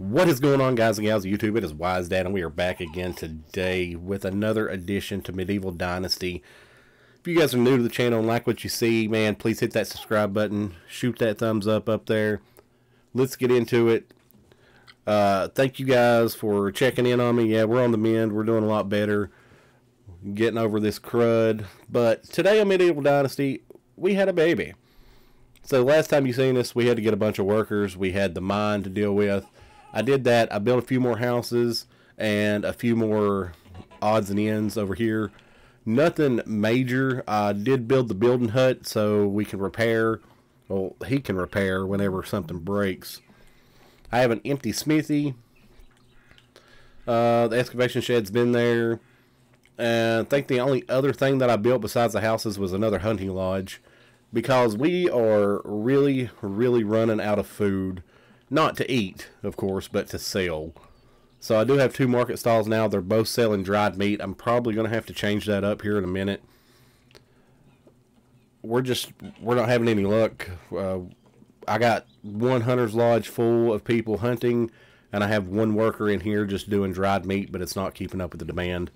What is going on, guys and gals of YouTube? It is Wise Dad, and we are back again today with another edition to Medieval Dynasty. If you guys are new to the channel and like what you see, man, please hit that subscribe button. Shoot that thumbs up there. Let's get into it. Thank you guys for checking in on me. Yeah, we're on the mend. We're doing a lot better. Getting over this crud. But today on Medieval Dynasty, we had a baby. So last time you seen us, we had to get a bunch of workers. We had the mine to deal with. I did that. I built a few more houses and a few more odds and ends over here. Nothing major. I did build the building hut so we can repair. Well, he can repair whenever something breaks. I have an empty smithy. The excavation shed's been there. And I think the only other thing that I built besides the houses was another hunting lodge. Because we are really running out of food. Not to eat, of course, but to sell. So I do have two market stalls now. They're both selling dried meat. I'm probably going to have to change that up here in a minute. We're not having any luck. I got one hunter's lodge full of people hunting, and I have one worker in here just doing dried meat, but it's not keeping up with the demand.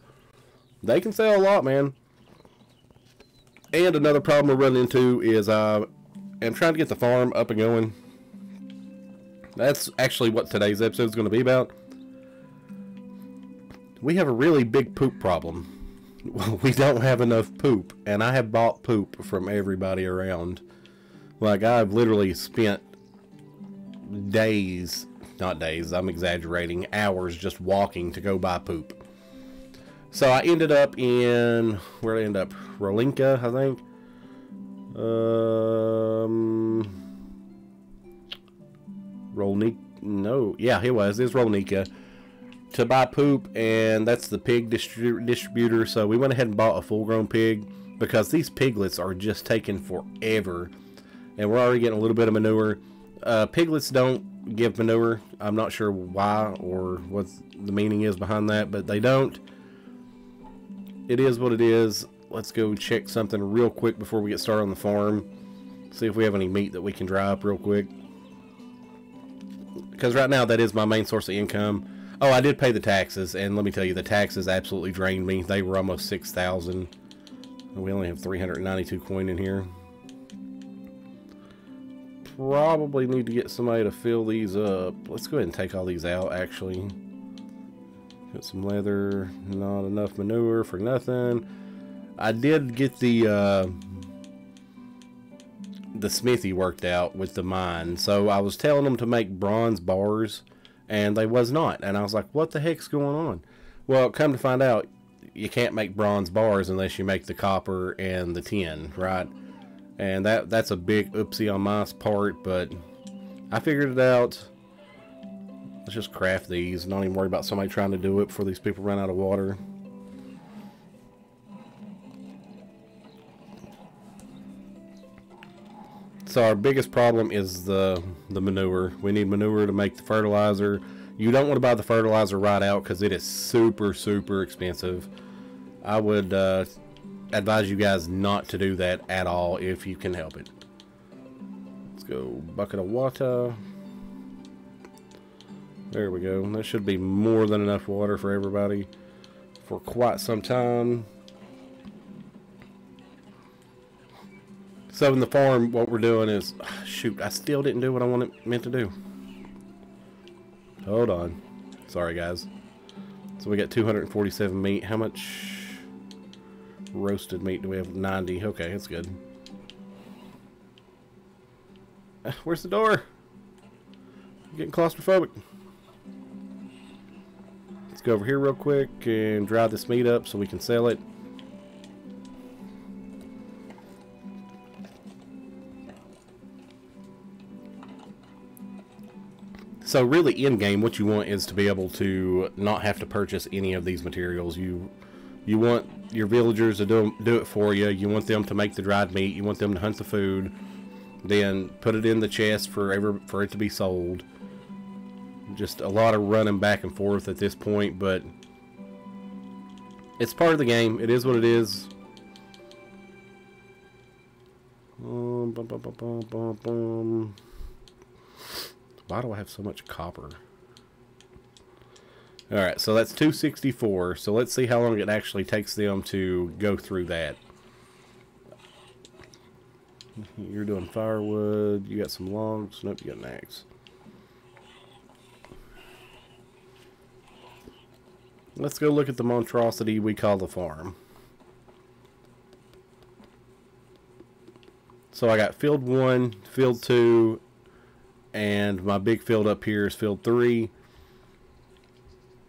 They can sell a lot, man. And another problem we're running into is I'm trying to get the farm up and going. That's actually what today's episode is going to be about. We have a really big poop problem. We don't have enough poop, and I have bought poop from everybody around. Like, I've literally spent days, not days, I'm exaggerating, hours just walking to go buy poop. So I ended up in, where did I end up? Rolinka, I think. It was Rolnica to buy poop, and that's the pig distributor. So we went ahead and bought a full-grown pig because these piglets are just taking forever, and we're already getting a little bit of manure. Piglets don't give manure. I'm not sure why or what the meaning is behind that, but they don't. It is what it is. Let's go check something real quick before we get started on the farm. See if we have any meat that we can dry up real quick. Because right now that is my main source of income. Oh, I did pay the taxes, and let me tell you, the taxes absolutely drained me. They were almost 6,000. We only have 392 coin in here. Probably need to get somebody to fill these up. Let's go ahead and take all these out, actually. Got some leather, not enough manure for nothing. I did get the smithy worked out with the mine. So I was telling them to make bronze bars, and they was not. And I was like, what the heck's going on? Well, come to find out, you can't make bronze bars unless you make the copper and the tin, right? And that's a big oopsie on my part, but I figured it out. Let's just craft these. Not even worry about somebody trying to do it before these people run out of water. So our biggest problem is the manure. We need manure to make the fertilizer. You don't want to buy the fertilizer right out because it is super expensive. I would advise you guys not to do that at all if you can help it. Let's go bucket of water. There we go. That should be more than enough water for everybody for quite some time. So in the farm, what we're doing is, shoot, I still didn't do what I meant to do. Hold on. Sorry, guys. So we got 247 meat. How much roasted meat do we have? 90. Okay, that's good. Where's the door? I'm getting claustrophobic. Let's go over here real quick and dry this meat up so we can sell it. So really, in game, what you want is to be able to not have to purchase any of these materials. You want your villagers to do it for you. You want them to make the dried meat. You want them to hunt the food, then put it in the chest for it to be sold. Just a lot of running back and forth at this point, but it's part of the game. It is what it is. Why do I have so much copper? Alright, so that's 264. So let's see how long it actually takes them to go through that. You're doing firewood. You got some logs. Nope, you got an axe. Let's go look at the monstrosity we call the farm. So I got field 1, field 2, and my big field up here is field 3.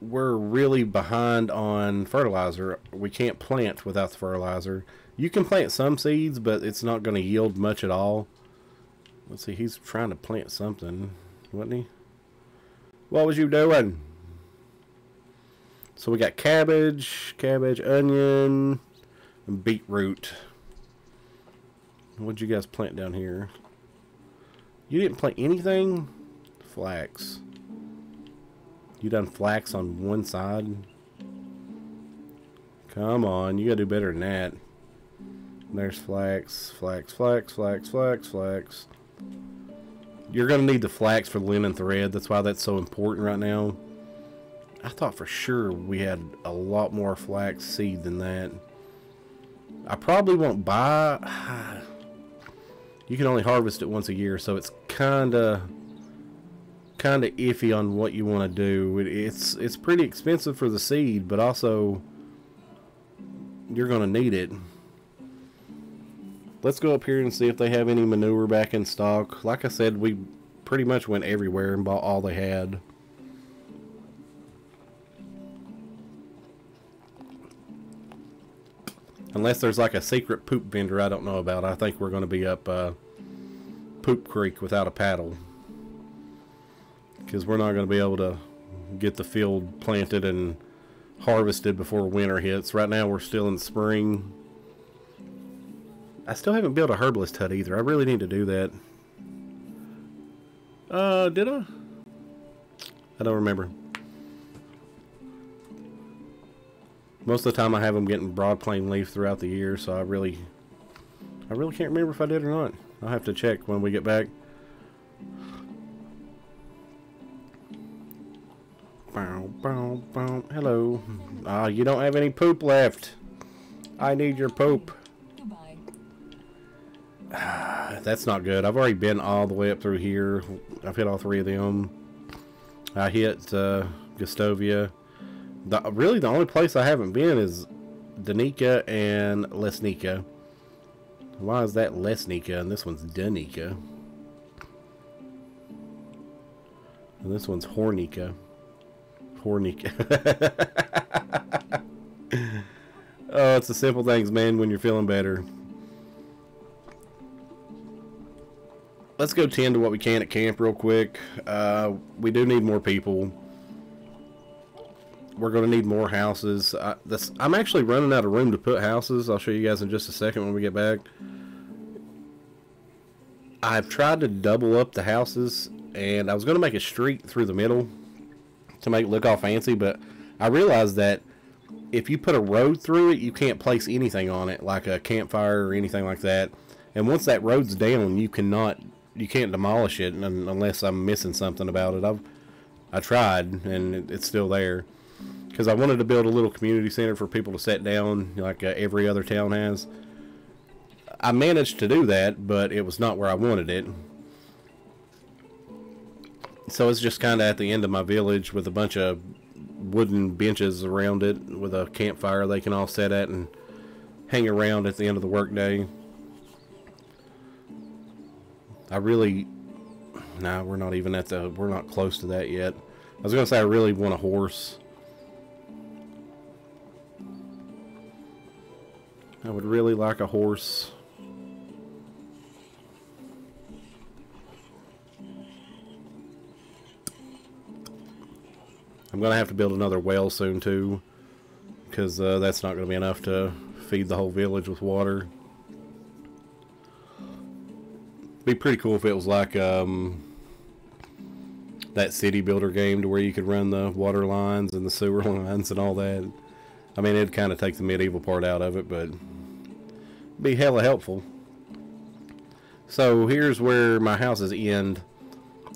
We're really behind on fertilizer. We can't plant without the fertilizer. You can plant some seeds, but it's not going to yield much at all. Let's see, he's trying to plant something, wasn't he? What was you doing? So we got cabbage, onion, and beetroot. What'd you guys plant down here? You didn't plant anything? Flax. You done flax on one side? Come on, you gotta do better than that. There's flax. You're gonna need the flax for linen thread. That's why that's so important right now. I thought for sure we had a lot more flax seed than that. I probably won't buy. You can only harvest it once a year, so it's kinda iffy on what you want to do. It's pretty expensive for the seed, but also you're gonna need it. Let's go up here and see if they have any manure back in stock. Like I said, we pretty much went everywhere and bought all they had. Unless there's like a secret poop vendor I don't know about. I think we're going to be up Poop Creek without a paddle. Because we're not going to be able to get the field planted and harvested before winter hits. Right now we're still in spring. I still haven't built a herbalist hut either. I really need to do that. Did I? I don't remember. Most of the time I have them getting broadplain leaf throughout the year, so I really can't remember if I did or not. I'll have to check when we get back. Bow, bow, bow. Hello. You don't have any poop left. I need your poop. Goodbye. That's not good. I've already been all the way up through here. I've hit all three of them. I hit Gustovia. Really, the only place I haven't been is Danica and Lesnica. Why is that Lesnica and this one's Danica? And this one's Hornica. Hornica. Oh, it's the simple things, man, when you're feeling better. Let's go tend to what we can at camp real quick. We do need more people. We're going to need more houses. I'm actually running out of room to put houses. I'll show you guys in just a second when we get back. I've tried to double up the houses, and I was going to make a street through the middle to make it look all fancy, but I realized that if you put a road through it, you can't place anything on it, like a campfire or anything like that. And once that road's down, you can't demolish it unless I'm missing something about it. I tried, and it's still there. Because I wanted to build a little community center for people to sit down, like every other town has. I managed to do that, but it was not where I wanted it. So it's just kind of at the end of my village with a bunch of wooden benches around it with a campfire they can all sit at and hang around at the end of the workday. Nah, we're not close to that yet. I was going to say I really want a horse. I would really like a horse. I'm going to have to build another well soon too, because that's not going to be enough to feed the whole village with water. Be pretty cool if it was like that city builder game to where you could run the water lines and the sewer lines and all that. I mean, it'd kind of take the medieval part out of it, but be hella helpful. So here's where my houses end.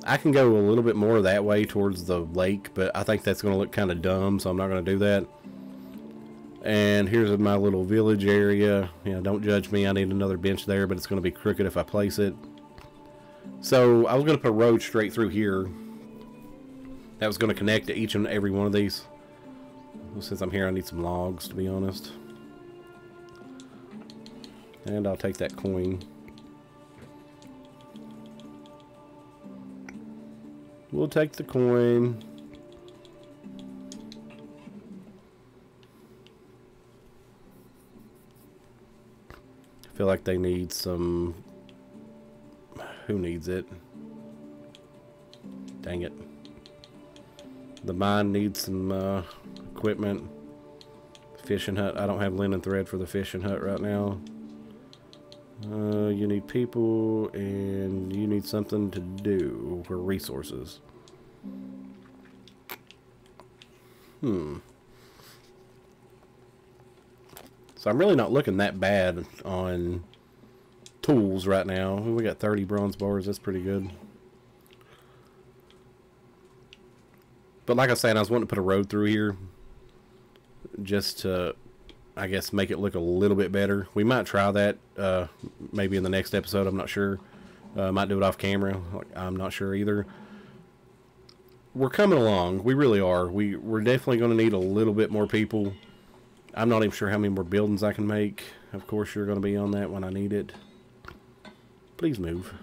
I can go a little bit more that way towards the lake, but I think that's going to look kind of dumb, so I'm not going to do that. And here's my little village area. You know, don't judge me. I need another bench there, but it's going to be crooked if I place it. So I was going to put a road straight through here. That was going to connect to each and every one of these. Since I'm here, I need some logs, to be honest. And I'll take that coin. We'll take the coin. I feel like they need some... Who needs it? Dang it. The mine needs some equipment. Fishing hut. I don't have linen thread for the fishing hut right now. You need people, and you need something to do for resources. So I'm really not looking that bad on tools right now. We got 30 bronze bars. That's pretty good. But like I said, I was wanting to put a road through here just to, I guess, make it look a little bit better. We might try that maybe in the next episode. I'm not sure. Might do it off camera. I'm not sure either. We're coming along. We really are. We're definitely going to need a little bit more people. I'm not even sure how many more buildings I can make. Of course, you're going to be on that when I need it. Please move.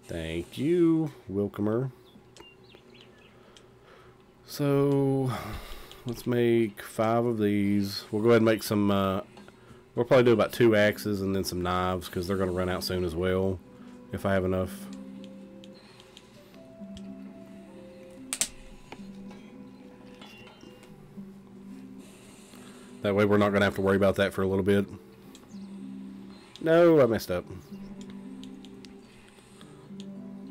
Thank you, Welcomer. So, let's make 5 of these. We'll go ahead and make some, we'll probably do about 2 axes and then some knives, because they're going to run out soon as well, if I have enough. That way we're not going to have to worry about that for a little bit. No, I messed up.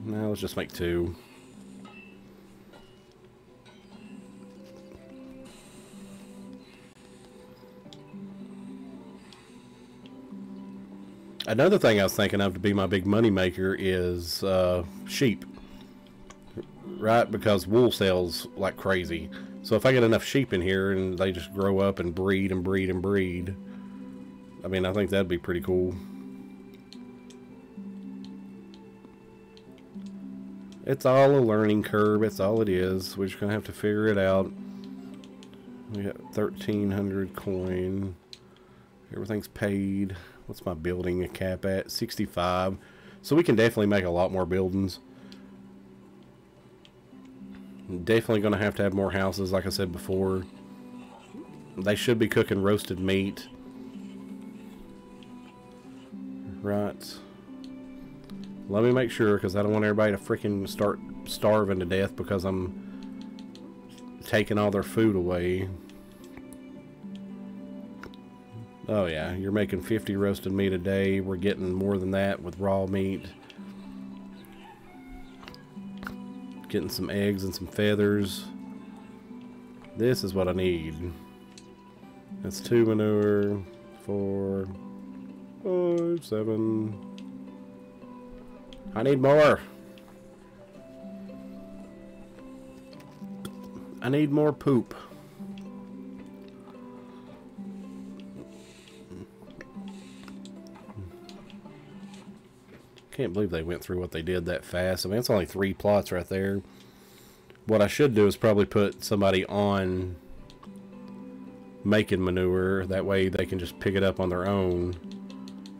Now let's just make 2. Another thing I was thinking of to be my big money maker is sheep. Right? Because wool sells like crazy. So if I get enough sheep in here and they just grow up and breed and breed and breed, I mean, I think that'd be pretty cool. It's all a learning curve. It's all it is. We're just going to have to figure it out. We got 1,300 coin. Everything's paid. What's my building cap at? 65. So we can definitely make a lot more buildings. Definitely going to have more houses, like I said before. They should be cooking roasted meat. Right. Let me make sure, because I don't want everybody to freaking start starving to death because I'm taking all their food away. Oh yeah, you're making 50 roasted meat a day. We're getting more than that with raw meat. Getting some eggs and some feathers. This is what I need. That's 2 manure, 4, 5, 7. I need more. I need more poop. Can't believe they went through what they did that fast. I mean, it's only 3 plots right there. What I should do is probably put somebody on making manure. That way they can just pick it up on their own.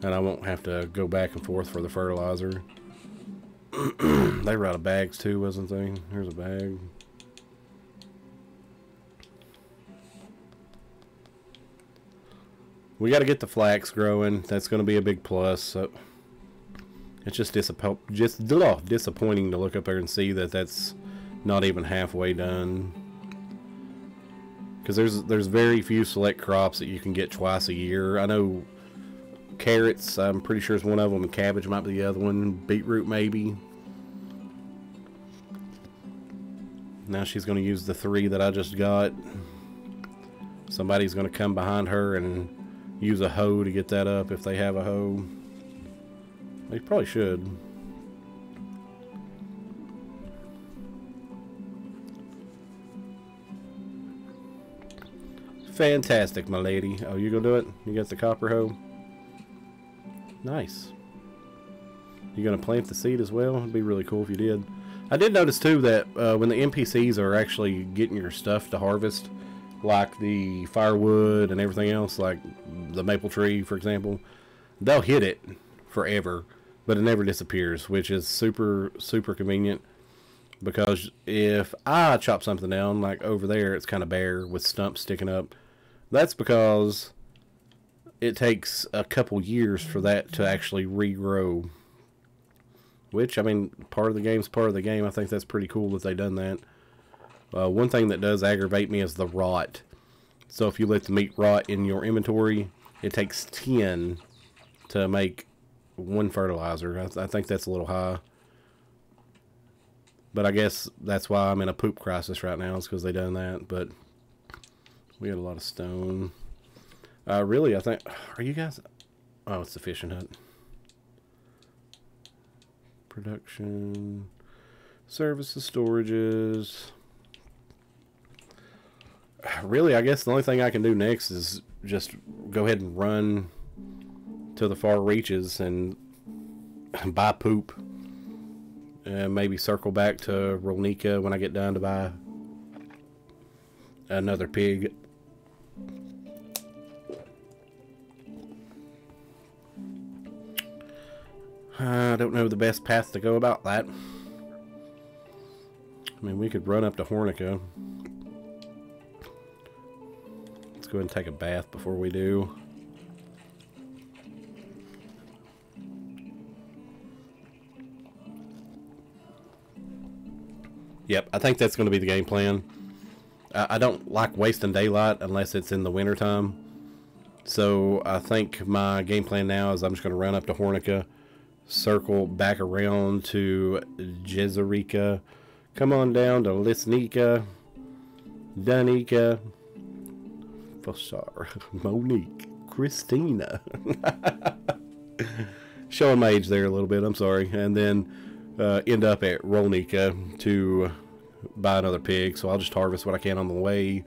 And I won't have to go back and forth for the fertilizer. They were out of bags too, wasn't they? Here's a bag. We got to get the flax growing. That's going to be a big plus. So it's just disappointing to look up there and see that that's not even halfway done. Because there's very few select crops that you can get twice a year. I know carrots, I'm pretty sure is one of them, and cabbage might be the other one. Beetroot maybe. Now she's going to use the 3 that I just got. Somebody's going to come behind her and use a hoe to get that up if they have a hoe. They probably should. Fantastic, my lady. Oh, you gonna do it? You got the copper hoe? Nice. You gonna plant the seed as well? It'd be really cool if you did. I did notice too that when the NPCs are actually getting your stuff to harvest, like the firewood and everything else, like the maple tree, for example, they'll hit it forever, but it never disappears, which is super, super convenient. Because if I chop something down, like over there, it's kind of bare with stumps sticking up. That's because it takes a couple years for that to actually regrow. Which, I mean, part of the game's part of the game. I think that's pretty cool that they've done that. One thing that does aggravate me is the rot. So if you let the meat rot in your inventory, it takes 10 to make 1 fertilizer. I think that's a little high. But I guess that's why I'm in a poop crisis right now, is because they done that. But we had a lot of stone. Really, I think... Are you guys... Oh, it's the fishing hut. Production. Services, storages. Really, I guess the only thing I can do next is just go ahead and run to the far reaches and buy poop. And maybe circle back to Rolnica when I get done to buy another pig. I don't know the best path to go about that. I mean, we could run up to Hornica. Let's go ahead and take a bath before we do. Yep, I think that's going to be the game plan. I don't like wasting daylight unless it's in the wintertime. So I think my game plan now is I'm just going to run up to Hornica, circle back around to Jezerica, come on down to Lisnica, Danica, Fossar, Monique, Christina. Showing my age there a little bit, I'm sorry. And then end up at Rolnica to buy another pig. So I'll just harvest what I can on the way,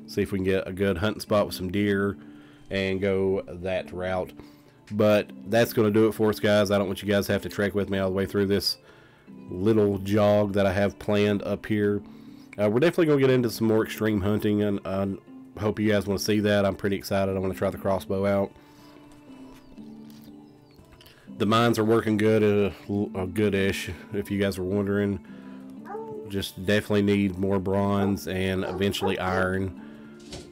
see if we can get a good hunting spot with some deer, and go that route. But that's going to do it for us, guys. I don't want you guys to have to trek with me all the way through this little jog that I have planned up here. We're definitely going to get into some more extreme hunting, and I hope you guys want to see that. I'm pretty excited. I want to try the crossbow out. The mines are working good, good-ish, if you guys were wondering. Just definitely need more bronze and eventually iron.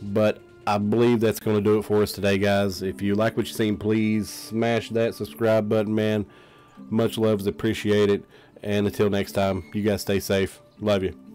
But I believe that's going to do it for us today, guys. If you like what you've seen, please smash that subscribe button, man. Much love is appreciated. And until next time, you guys stay safe. Love you.